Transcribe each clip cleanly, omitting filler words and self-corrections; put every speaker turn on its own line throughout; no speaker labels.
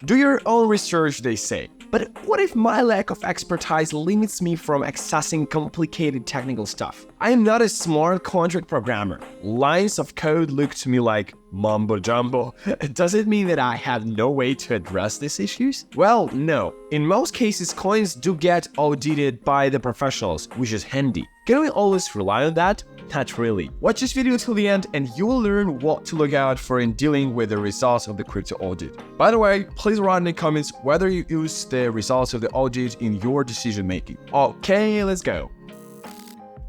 Do your own research, they say. But what if my lack of expertise limits me from accessing complicated technical stuff? I am not a smart contract programmer. Lines of code look to me like mumbo-jumbo. Does it mean that I have no way to address these issues? Well, no. In most cases, clients do get audited by the professionals, which is handy. Can we always rely on that? Not really. Watch this video till the end and you will learn what to look out for in dealing with the results of the crypto audit. By the way, please write in the comments whether you use the results of the audit in your decision making. Okay, let's go.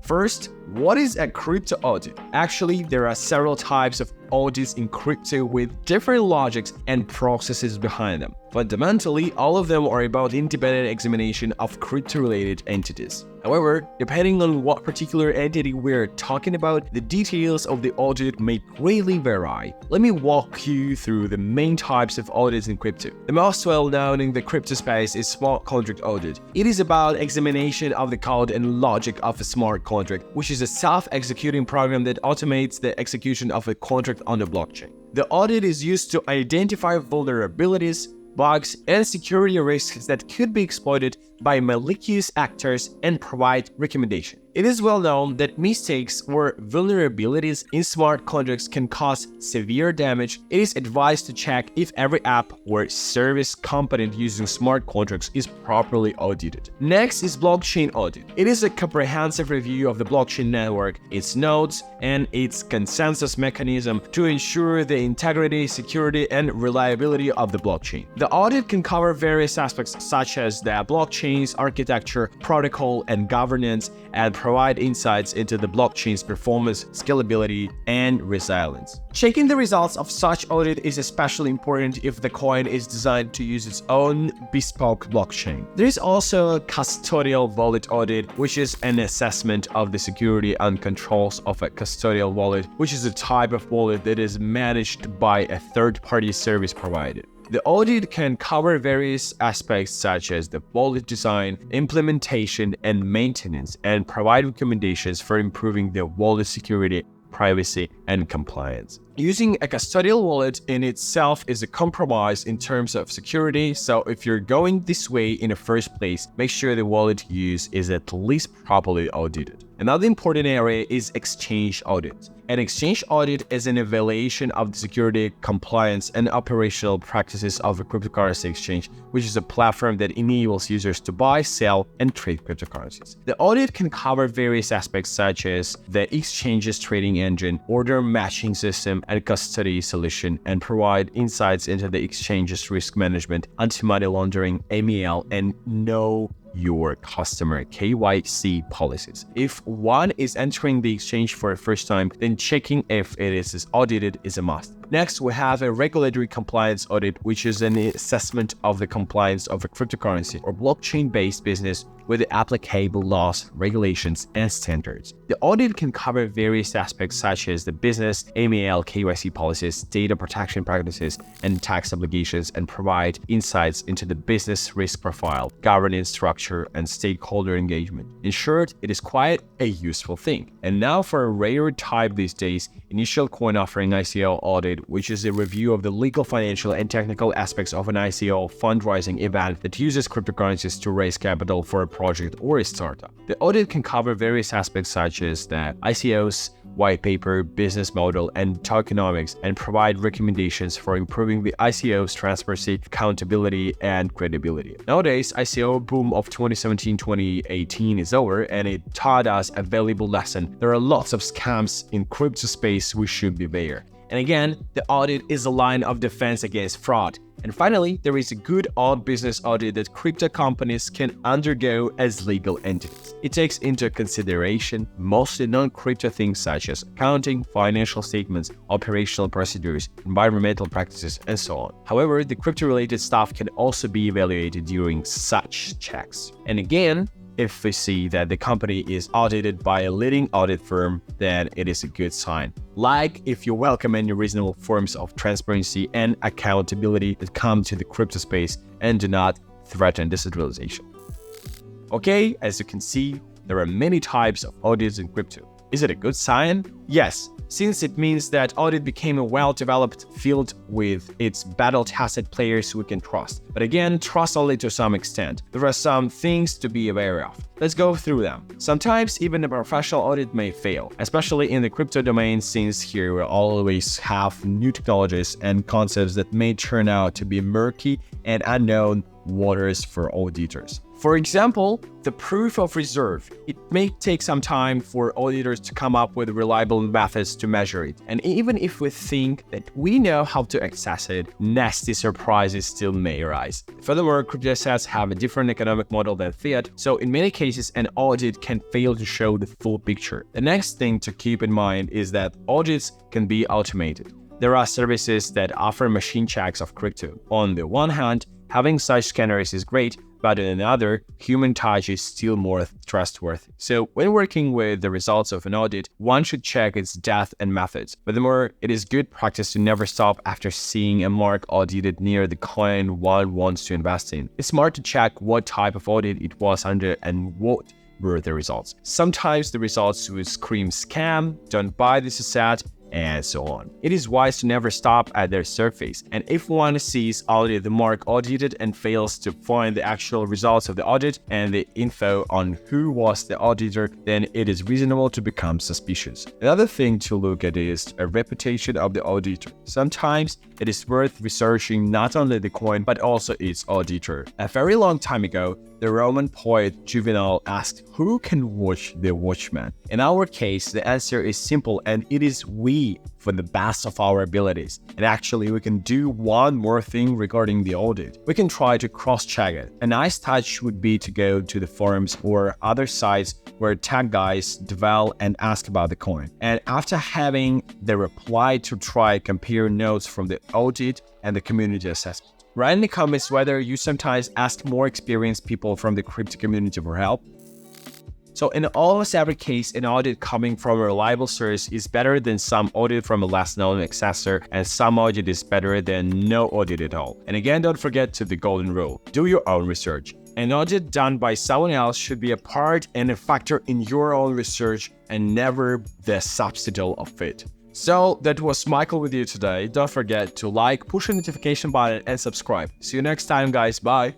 First, what is a crypto audit? Actually, there are several types of audits in crypto with different logics and processes behind them. Fundamentally, all of them are about independent examination of crypto-related entities. However, depending on what particular entity we're talking about, the details of the audit may greatly vary. Let me walk you through the main types of audits in crypto. The most well-known in the crypto space is smart contract audit. It is about examination of the code and logic of a smart contract, which is a self-executing program that automates the execution of a contract on the blockchain. The audit is used to identify vulnerabilities, bugs, and security risks that could be exploited by malicious actors and provide recommendations. It is well known that mistakes or vulnerabilities in smart contracts can cause severe damage. It is advised to check if every app or service component using smart contracts is properly audited. Next is blockchain audit. It is a comprehensive review of the blockchain network, its nodes, and its consensus mechanism to ensure the integrity, security, and reliability of the blockchain. The audit can cover various aspects such as the blockchain's architecture, protocol, and governance, and provide insights into the blockchain's performance, scalability, and resilience. Checking the results of such audit is especially important if the coin is designed to use its own bespoke blockchain. There is also a custodial wallet audit, which is an assessment of the security and controls of a custodial wallet, which is a type of wallet that is managed by a third-party service provider. The audit can cover various aspects such as the wallet design, implementation, and maintenance, and provide recommendations for improving the wallet security, privacy, and compliance. Using a custodial wallet in itself is a compromise in terms of security, so if you're going this way in the first place, make sure the wallet you use is at least properly audited. Another important area is exchange audit. An exchange audit is an evaluation of the security, compliance, and operational practices of a cryptocurrency exchange, which is a platform that enables users to buy, sell, and trade cryptocurrencies. The audit can cover various aspects such as the exchange's trading engine, order matching system, and custody solution, and provide insights into the exchange's risk management, anti-money laundering, AML, and know your customer KYC policies. If one is entering the exchange for the first time, then checking if it is audited is a must. Next, we have a regulatory compliance audit, which is an assessment of the compliance of a cryptocurrency or blockchain-based business with the applicable laws, regulations, and standards. The audit can cover various aspects such as the business, AML, KYC policies, data protection practices, and tax obligations, and provide insights into the business risk profile, governance structure, and stakeholder engagement. In short, it is quite a useful thing. And now for a rare type these days, initial coin offering ICO audit, which is a review of the legal, financial, and technical aspects of an ICO fundraising event that uses cryptocurrencies to raise capital for a project or a startup. The audit can cover various aspects such as the ICO's white paper, business model, and tokenomics, and provide recommendations for improving the ICO's transparency, accountability, and credibility. Nowadays, ICO boom of 2017-2018 is over, and it taught us a valuable lesson. There are lots of scams in crypto space we should be aware. And again, the audit is a line of defense against fraud. And finally, there is a good old business audit that crypto companies can undergo as legal entities. It takes into consideration mostly non-crypto things such as accounting, financial statements, operational procedures, environmental practices, and so on. However, the crypto-related stuff can also be evaluated during such checks. And again, if we see that the company is audited by a leading audit firm, then it is a good sign. Like if you welcome any reasonable forms of transparency and accountability that come to the crypto space and do not threaten decentralization. Okay, as you can see, there are many types of audits in crypto. Is it a good sign? Yes, since it means that audit became a well-developed field with its battle-tested players we can trust. But again, trust only to some extent. There are some things to be aware of. Let's go through them. Sometimes even a professional audit may fail, especially in the crypto domain, since here we always have new technologies and concepts that may turn out to be murky and unknown waters for auditors. For example, the proof of reserve. It may take some time for auditors to come up with reliable methods to measure it. And even if we think that we know how to access it, nasty surprises still may arise. Furthermore, crypto assets have a different economic model than fiat, so in many cases an audit can fail to show the full picture. The next thing to keep in mind is that audits can be automated. There are services that offer machine checks of crypto. On the one hand, having such scanners is great, but on another, human touch is still more trustworthy. So when working with the results of an audit, one should check its depth and methods. Furthermore, it is good practice to never stop after seeing a mark audited near the coin one wants to invest in. It's smart to check what type of audit it was under and what were the results. Sometimes the results will scream scam, don't buy this asset, and so on. It is wise to never stop at their surface, and if one sees only the mark audited and fails to find the actual results of the audit and the info on who was the auditor, then it is reasonable to become suspicious. Another thing to look at is a reputation of the auditor. Sometimes it is worth researching not only the coin but also its auditor. A very long time ago, the Roman poet Juvenal asked, "Who can watch the watchman?" In our case, the answer is simple, and it is we, for the best of our abilities. And actually, we can do one more thing regarding the audit. We can try to cross-check it. A nice touch would be to go to the forums or other sites where tech guys dwell and ask about the coin. And after having the reply, to try compare notes from the audit and the community assessment. Write in the comments whether you sometimes ask more experienced people from the crypto community for help. So in almost every case, an audit coming from a reliable source is better than some audit from a less known accessor, and some audit is better than no audit at all. And again, don't forget to the golden rule: do your own research. An audit done by someone else should be a part and a factor in your own research and never the substitute of it. So that was Michael with you today. Don't forget to like, push the notification button and subscribe. See you next time, guys. Bye.